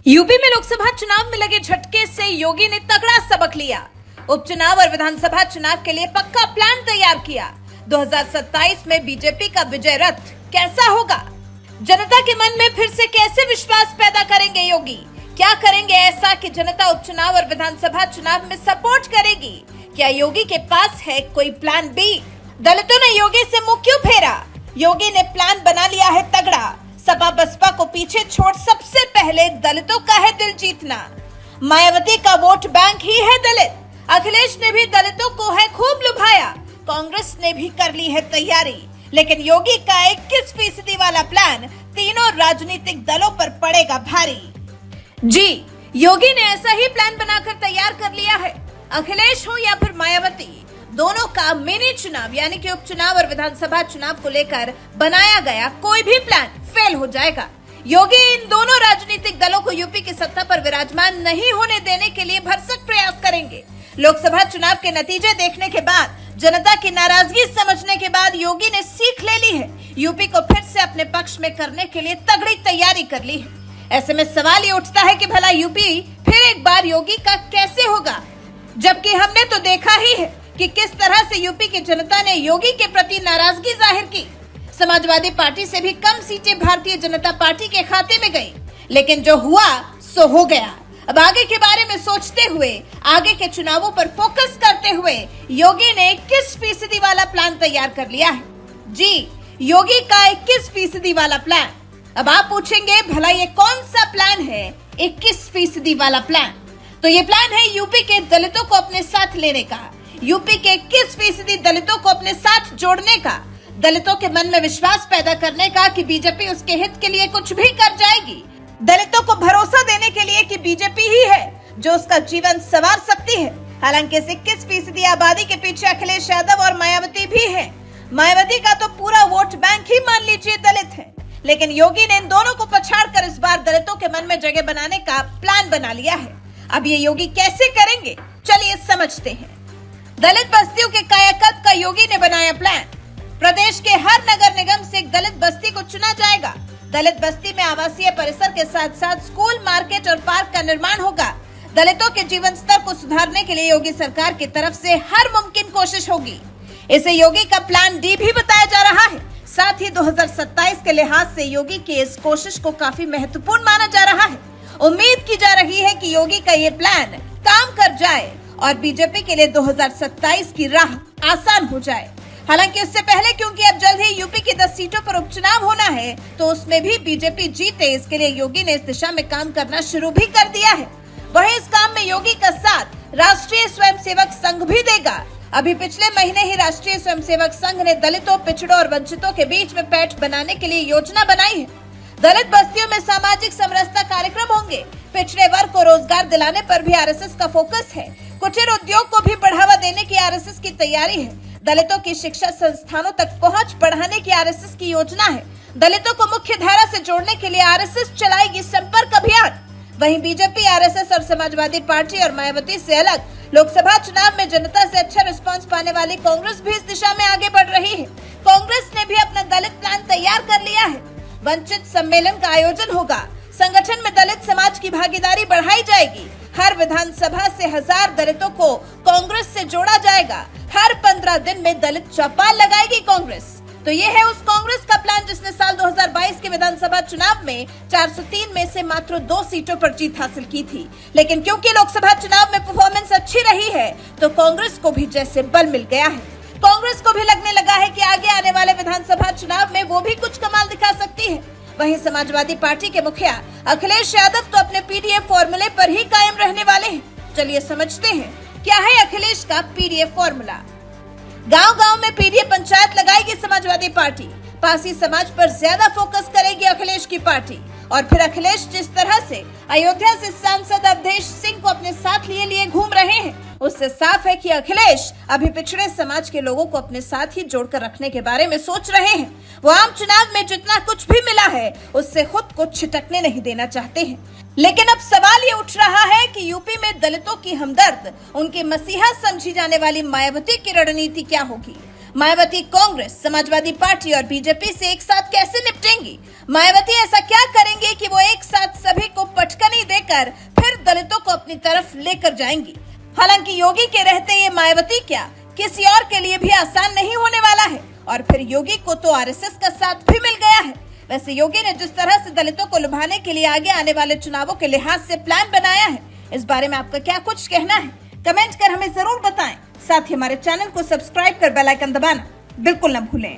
UP में लोकसभा चुनाव में लगे झटके से योगी ने तगड़ा सबक लिया। उपचुनाव और विधानसभा चुनाव के लिए पक्का प्लान तैयार किया। 2027 में बीजेपी का विजय रथ कैसा होगा? जनता के मन में फिर से कैसे विश्वास पैदा करेंगे योगी? क्या करेंगे ऐसा कि जनता उपचुनाव और विधानसभा चुनाव में सपोर्ट करेगी? क्या योगी के पास है कोई प्लान बी? दलितों ने योगी से मुंह क्यों फेरा? योगी ने प्लान बना लिया है तगड़ा। सपा बसपा को पीछे छोड़ सबसे पहले दलितों का है दिल जीतना। मायावती का वोट बैंक ही है दलित। अखिलेश ने भी दलितों को है खूब लुभाया। कांग्रेस ने भी कर ली है तैयारी, लेकिन योगी का 21% वाला प्लान तीनों राजनीतिक दलों पर पड़ेगा भारी। जी, योगी ने ऐसा ही प्लान बनाकर तैयार कर लिया है। अखिलेश हो या फिर मायावती, दोनों का मिनी चुनाव यानी कि उपचुनाव और विधानसभा चुनाव को लेकर बनाया गया कोई भी प्लान फेल हो जाएगा। योगी इन दोनों राजनीतिक दलों को यूपी की सत्ता पर विराजमान नहीं होने देने के लिए भरसक प्रयास करेंगे। लोकसभा चुनाव के नतीजे देखने के बाद, जनता की नाराजगी समझने के बाद योगी ने सीख ले ली है। यूपी को फिर से अपने पक्ष में करने के लिए तगड़ी तैयारी कर ली है। ऐसे में सवाल ये उठता है कि भला यूपी फिर एक बार योगी का कैसे होगा, जबकि हमने तो देखा ही है कि किस तरह से यूपी की जनता ने योगी के प्रति नाराजगी जाहिर की। समाजवादी पार्टी से भी कम सीटें भारतीय जनता पार्टी के खाते में गई, लेकिन जो हुआ सो हो गया। अब आगे के बारे में सोचते हुए, आगे के चुनावों पर फोकस करते हुए योगी ने 21% वाला प्लान तैयार कर लिया है। जी, योगी का 21% वाला प्लान। अब आप पूछेंगे भला ये कौन सा प्लान है 21% वाला प्लान? तो ये प्लान है यूपी के दलितों को अपने साथ लेने का, यूपी के 21% दलितों को अपने साथ जोड़ने का, दलितों के मन में विश्वास पैदा करने का कि बीजेपी उसके हित के लिए कुछ भी कर जाएगी, दलितों को भरोसा देने के लिए कि बीजेपी ही है जो उसका जीवन संवार सकती है। हालांकि इस 21% आबादी के पीछे अखिलेश यादव और मायावती भी है। मायावती का तो पूरा वोट बैंक ही मान लीजिए दलित है, लेकिन योगी ने इन दोनों को पछाड़कर इस बार दलितों के मन में जगह बनाने का प्लान बना लिया है। अब ये योगी कैसे करेंगे, चलिए समझते हैं। दलित बस्तियों के कायाकल्प का योगी ने बनाया प्लान। प्रदेश के हर नगर निगम से एक दलित बस्ती को चुना जाएगा। दलित बस्ती में आवासीय परिसर के साथ साथ स्कूल, मार्केट और पार्क का निर्माण होगा। दलितों के जीवन स्तर को सुधारने के लिए योगी सरकार की तरफ से हर मुमकिन कोशिश होगी। इसे योगी का प्लान डी भी बताया जा रहा है। साथ ही 2027 के लिहाज से योगी की इस कोशिश को काफी महत्वपूर्ण माना जा रहा है। उम्मीद की जा रही है कि योगी का ये प्लान काम कर जाए और बीजेपी के लिए 2027 की राह आसान हो जाए। हालांकि उससे पहले, क्योंकि अब जल्द ही यूपी की 10 सीटों पर उपचुनाव होना है, तो उसमें भी बीजेपी जीते, इसके लिए योगी ने इस दिशा में काम करना शुरू भी कर दिया है। वहीं इस काम में योगी का साथ राष्ट्रीय स्वयंसेवक संघ भी देगा। अभी पिछले महीने ही राष्ट्रीय स्वयंसेवक संघ ने दलितों, पिछड़ों और वंचितों के बीच में पैठ बनाने के लिए योजना बनाई है। दलित बस्तियों में सामाजिक समरसता कार्यक्रम होंगे। पिछड़े वर्ग को रोजगार दिलाने पर भी आरएसएस का फोकस है। कुटीर उद्योग को भी बढ़ावा देने की आरएसएस की तैयारी है। दलितों की शिक्षा संस्थानों तक पहुंच बढ़ाने की आरएसएस की योजना है। दलितों को मुख्य धारा से जोड़ने के लिए आरएसएस चलाएगी संपर्क अभियान। वहीं बीजेपी, आरएसएस और समाजवादी पार्टी और मायावती से अलग लोकसभा चुनाव में जनता से अच्छा रिस्पांस पाने वाली कांग्रेस भी इस दिशा में आगे बढ़ रही है। कांग्रेस ने भी अपना दलित प्लान तैयार कर लिया है। वंचित सम्मेलन का आयोजन होगा। संगठन में दलित समाज की भागीदारी बढ़ाई जाएगी। हर विधानसभा से 1000 दलितों को कांग्रेस से जोड़ा जाएगा। हर 15 दिन में दलित चौपाल लगाएगी कांग्रेस। तो ये है उस कांग्रेस का प्लान जिसने साल 2022 के विधानसभा चुनाव में 403 में से मात्र 2 सीटों पर जीत हासिल की थी। लेकिन क्योंकि लोकसभा चुनाव में परफॉर्मेंस अच्छी रही है, तो कांग्रेस को भी जैसे बल मिल गया है। कांग्रेस को भी लगने लगा है कि आगे आने वाले विधानसभा चुनाव में वो भी कुछ कमाल दिखा सकती है। वहीं समाजवादी पार्टी के मुखिया अखिलेश यादव तो अपने पीडीएफ फॉर्मूले पर ही कायम रहने वाले हैं। चलिए समझते हैं क्या है अखिलेश का पीडीएफ फॉर्मूला। गांव-गांव में पीडीएफ पंचायत लगाएगी समाजवादी पार्टी। पासी समाज पर ज्यादा फोकस करेगी अखिलेश की पार्टी। और फिर अखिलेश जिस तरह से अयोध्या से सांसद अवधेश सिंह को अपने साथ लिए घूम रहे हैं, उससे साफ है कि अखिलेश अभी पिछड़े समाज के लोगों को अपने साथ ही जोड़कर रखने के बारे में सोच रहे हैं। वो आम चुनाव में जितना कुछ भी मिला है, उससे खुद को छिटकने नहीं देना चाहते हैं। लेकिन अब सवाल ये उठ रहा है कि यूपी में दलितों की हमदर्द, उनकी मसीहा समझी जाने वाली मायावती की रणनीति क्या होगी। मायावती कांग्रेस, समाजवादी पार्टी और बीजेपी से एक साथ कैसे निपटेंगी? मायावती ऐसा क्या करेंगे कि वो एक साथ सभी को पटकनी देकर कर फिर दलितों को अपनी तरफ लेकर जाएंगी। हालांकि योगी के रहते ये मायावती क्या किसी और के लिए भी आसान नहीं होने वाला है और फिर योगी को तो आरएसएस का साथ भी मिल गया है। वैसे योगी ने जिस तरह से दलितों को लुभाने के लिए आगे आने वाले चुनावों के लिहाज से प्लान बनाया है, इस बारे में आपका क्या कुछ कहना है? कमेंट कर हमें जरूर बताएं। साथ ही हमारे चैनल को सब्सक्राइब कर बेल आइकन दबाना बिल्कुल न भूलें।